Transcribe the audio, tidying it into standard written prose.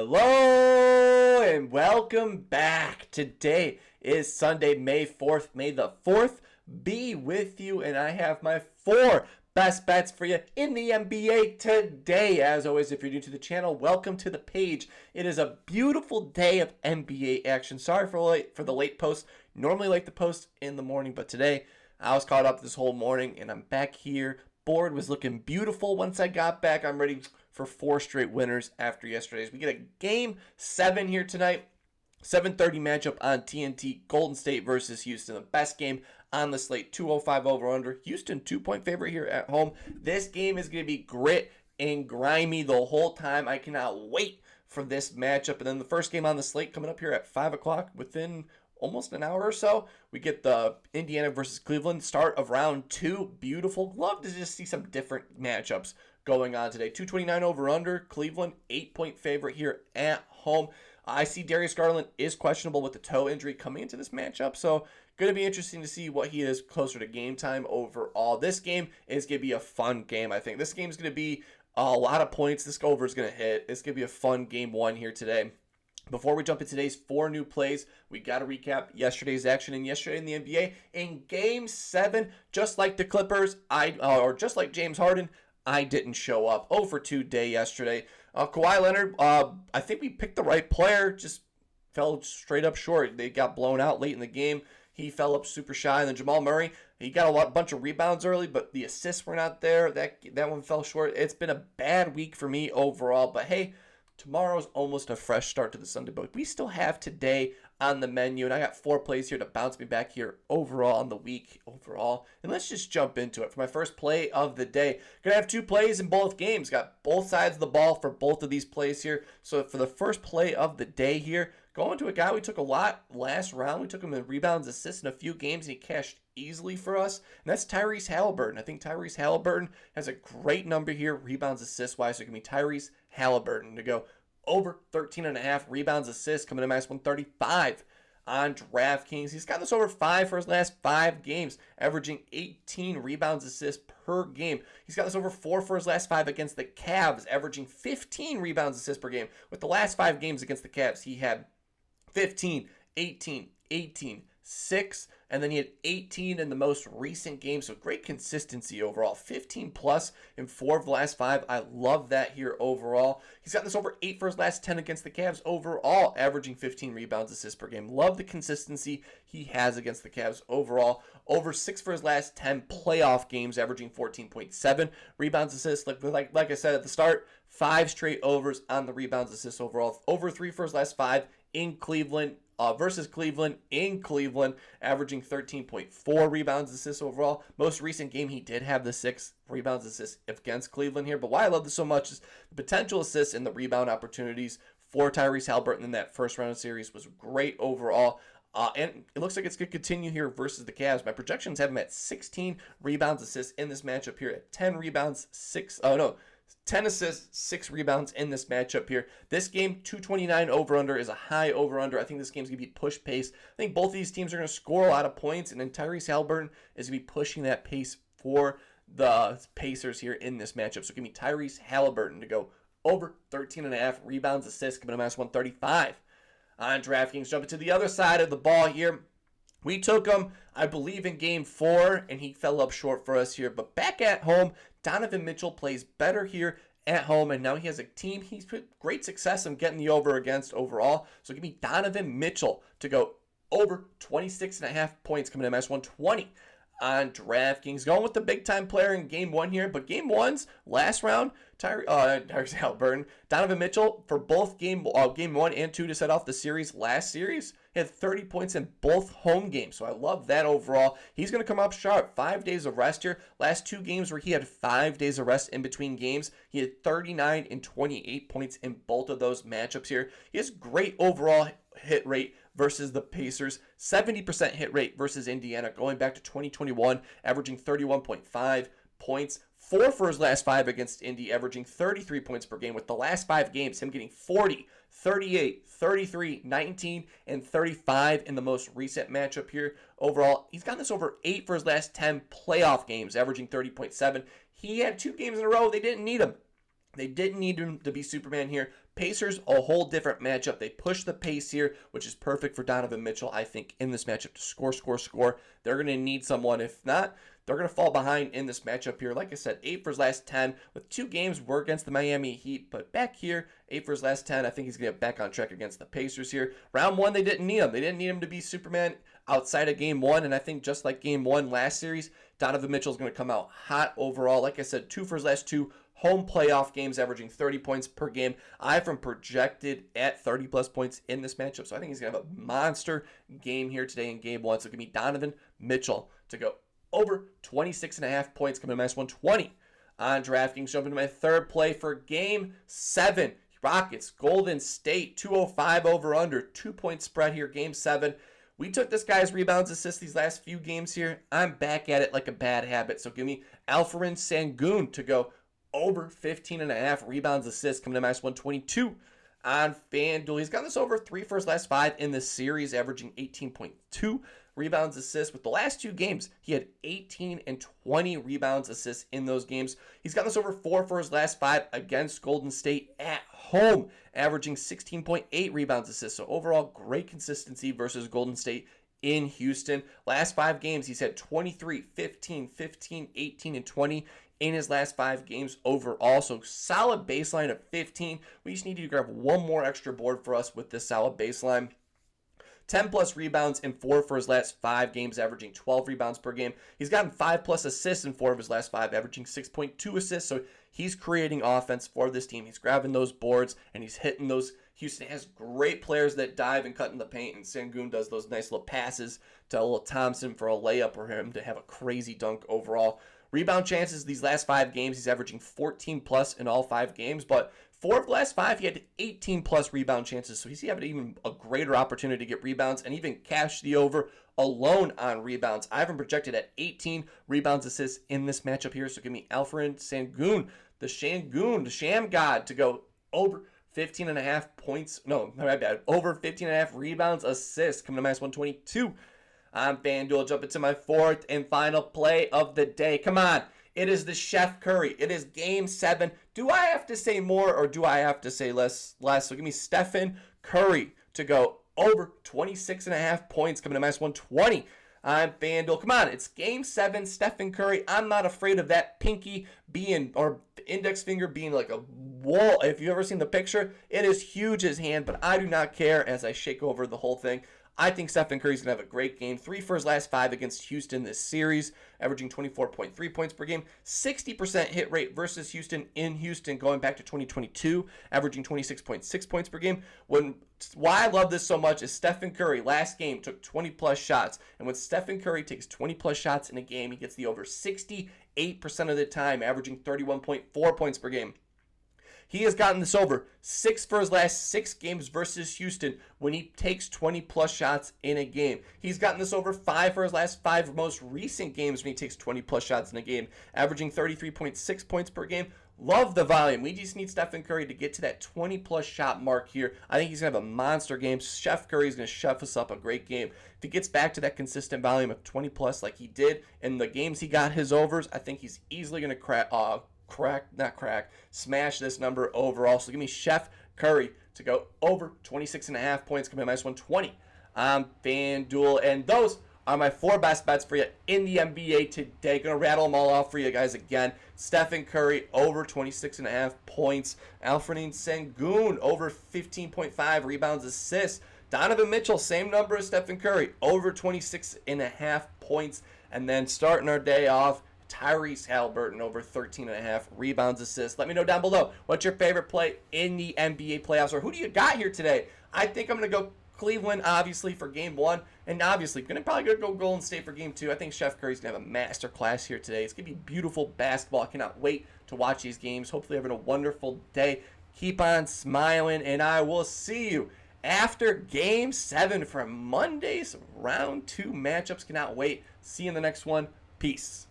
Hello and welcome back. Today is Sunday, May 4th. May the 4th be with you, and I have my 4 best bets for you in the NBA today. As always, if you're new to the channel, welcome to the page. It is a beautiful day of NBA action. Sorry for the late post. Normally like to post in the morning, but today I was caught up this whole morning, and I'm back here. Board was looking beautiful once I got back. I'm ready for 4 straight winners after yesterday's. We get a Game 7 here tonight. 7:30 matchup on TNT. Golden State versus Houston. The best game on the slate. 205 over under. Houston 2-point favorite here at home. This game is going to be grit and grimy the whole time. I cannot wait for this matchup. And then the first game on the slate coming up here at 5 o'clock within almost an hour or so. We get the Indiana versus Cleveland start of round 2. Beautiful. Love to just see some different matchups going on today. 229 over under. Cleveland 8-point favorite here at home. I see Darius Garland is questionable with the toe injury coming into this matchup, so going to be interesting to see what he is closer to game time overall. This game is going to be a fun game, I think. This game is going to be a lot of points. This over is going to hit. It's going to be a fun game 1 here today. Before we jump into today's 4 new plays, we got to recap yesterday's action and yesterday in the NBA. In Game 7, just like the Clippers, or just like James Harden, I didn't show up. 0 for 2 day yesterday. Kawhi Leonard, I think we picked the right player, just fell straight up short. They got blown out late in the game. He fell up super shy. And then Jamal Murray, he got a bunch of rebounds early, but the assists were not there. That one fell short. It's been a bad week for me overall, but hey, tomorrow's almost a fresh start to the Sunday, but we still have today on the menu, and I got 4 plays here to bounce me back here overall on the week overall. And let's just jump into it. For my first play of the day, gonna have 2 plays in both games. Got both sides of the ball for both of these plays here. So for the first play of the day here, going to a guy we took a lot last round. We took him in rebounds, assists in a few games, and he cashed easily for us. And that's Tyrese Haliburton. I think Tyrese Haliburton has a great number here, rebounds, assists wise. So it can be Tyrese Haliburton to go over 13.5 rebounds, assists, coming in minus 135 on DraftKings. He's got this over 5 for his last 5 games, averaging 18 rebounds, assists per game. He's got this over 4 for his last 5 against the Cavs, averaging 15 rebounds, assists per game. With the last 5 games against the Cavs, he had 15, 18, 18, 6, and then he had 18 in the most recent game. So great consistency overall. 15 plus in 4 of the last 5. I love that here overall. He's got this over 8 for his last 10 against the Cavs overall, averaging 15 rebounds, assists per game. Love the consistency he has against the Cavs overall. Over 6 for his last 10 playoff games, averaging 14.7 rebounds, assists. Like I said at the start, 5 straight overs on the rebounds, assists overall. Over 3 for his last 5 in Cleveland. Versus Cleveland in Cleveland, averaging 13.4 rebounds, assists overall. Most recent game, he did have the 6 rebounds, assists against Cleveland here. But why I love this so much is the potential assists and the rebound opportunities for Tyrese Haliburton in that first round of series was great overall. And it looks like it's going to continue here versus the Cavs. My projections have him at 16 rebounds, assists in this matchup here at 10 rebounds, 10 assists, 6 rebounds in this matchup here. This game, 229 over-under is a high over-under. I think this game's going to be push pace. I think both of these teams are going to score a lot of points, and then Tyrese Haliburton is going to be pushing that pace for the Pacers here in this matchup. So give me Tyrese Haliburton to go over 13.5 rebounds, assists, coming to minus 135 on DraftKings. Jumping to the other side of the ball here. We took him, I believe, in Game 4, and he fell up short for us here. But back at home, Donovan Mitchell plays better here at home, and now he has a team he's put great success in getting the over against overall. So give me Donovan Mitchell to go over 26.5 points, coming in minus 120 on DraftKings. Going with the big-time player in Game 1 here, but Game 1's last round, Tyrese Haliburton, Donovan Mitchell, for both Game 1 and 2 to set off the last series, he had 30 points in both home games, so I love that overall. He's going to come up sharp. 5 days of rest here. Last 2 games where he had 5 days of rest in between games, he had 39 and 28 points in both of those matchups here. He has great overall hit rate versus the Pacers, 70% hit rate versus Indiana, going back to 2021, averaging 31.5 points. 4 for his last 5 against Indy, averaging 33 points per game. With the last 5 games, him getting 40, 38, 33, 19, and 35 in the most recent matchup here. Overall, he's gotten this over 8 for his last 10 playoff games, averaging 30.7. He had 2 games in a row. They didn't need him. They didn't need him to be Superman here. Pacers, a whole different matchup. They push the pace here, which is perfect for Donovan Mitchell, I think, in this matchup to score. They're going to need someone. If not, they're going to fall behind in this matchup here. Like I said, 8 for his last 10 with 2 games were against the Miami Heat. But back here, 8 for his last 10. I think he's going to get back on track against the Pacers here. Round 1, they didn't need him. They didn't need him to be Superman outside of Game 1. And I think just like Game 1 last series, Donovan Mitchell is going to come out hot overall. Like I said, 2 for his last 2 home playoff games, averaging 30 points per game. I have him projected at 30-plus points in this matchup. So I think he's going to have a monster game here today in Game 1. So give me Donovan Mitchell to go over 26.5 points, coming to minus 120 on DraftKings. Jumping to my third play for Game 7. Rockets, Golden State, 205 over-under, 2-point spread here, Game 7. We took this guy's rebounds, assists these last few games here. I'm back at it like a bad habit. So give me Alpren Sengen to go over 15.5 rebounds, assists, coming to minus 122 on FanDuel. He's gotten this over 3 for his last 5 in this series, averaging 18.2 rebounds, assists. With the last 2 games, he had 18 and 20 rebounds, assists in those games. He's gotten this over 4 for his last 5 against Golden State at home, averaging 16.8 rebounds, assists. So overall, great consistency versus Golden State in Houston. Last 5 games, he's had 23, 15, 15, 18, and 20 in his last 5 games overall. So solid baseline of 15. We just need to grab one more extra board for us with this solid baseline. 10-plus rebounds in 4 for his last 5 games, averaging 12 rebounds per game. He's gotten 5-plus assists in 4 of his last 5, averaging 6.2 assists. So he's creating offense for this team. He's grabbing those boards, and he's hitting those. Houston has great players that dive and cut in the paint, and Sengun does those nice little passes to a little Thompson for a layup or him to have a crazy dunk overall. Rebound chances these last 5 games, he's averaging 14-plus in all 5 games, but 4 of the last 5, he had 18-plus rebound chances, so he's having even a greater opportunity to get rebounds and even cash the over alone on rebounds. I have him projected at 18 rebounds, assists in this matchup here, so give me Alpren Sengun, the Sham God, to go over 15.5 points. No, my bad. Over 15.5 rebounds, assists, coming to minus 122. On FanDuel, jumping to my 4th and final play of the day. Come on. It is the Chef Curry. It is Game 7. Do I have to say more or do I have to say less? So give me Stephen Curry to go over 26.5 points, coming to minus 120 on FanDuel. Come on. It's Game 7. Stephen Curry. I'm not afraid of that pinky being, or index finger being like a wall. If you've ever seen the picture, it is huge, his hand, but I do not care as I shake over the whole thing. I think Stephen Curry's going to have a great game. 3 for his last 5 against Houston this series, averaging 24.3 points per game. 60% hit rate versus Houston in Houston going back to 2022, averaging 26.6 points per game. Why I love this so much is Stephen Curry last game took 20-plus shots. And when Stephen Curry takes 20-plus shots in a game, he gets the over 68% of the time, averaging 31.4 points per game. He has gotten this over 6 for his last 6 games versus Houston when he takes 20-plus shots in a game. He's gotten this over 5 for his last 5 most recent games when he takes 20-plus shots in a game, averaging 33.6 points per game. Love the volume. We just need Stephen Curry to get to that 20-plus shot mark here. I think he's going to have a monster game. Chef Curry is going to chef us up a great game. If he gets back to that consistent volume of 20-plus like he did in the games he got his overs, I think he's easily going to smash this number overall. So give me Chef Curry to go over 26.5 points, coming to minus 120 on FanDuel. And those are my 4 best bets for you in the NBA today. Gonna rattle them all off for you guys again. Stephen Curry over 26.5 points. Alpren Sengun over 15.5 rebounds, assists. Donovan Mitchell, same number as Stephen Curry, over 26.5 points. And then starting our day off, Tyrese Haliburton over 13.5 rebounds, assists. Let me know down below what's your favorite play in the NBA playoffs, or who do you got here today? I think I'm going to go Cleveland, obviously, for Game 1, and obviously probably going to go Golden State for Game 2. I think Chef Curry's going to have a master class here today. It's going to be beautiful basketball. I cannot wait to watch these games. Hopefully having a wonderful day. Keep on smiling, and I will see you after Game 7 for Monday's Round 2 matchups. Cannot wait. See you in the next one. Peace.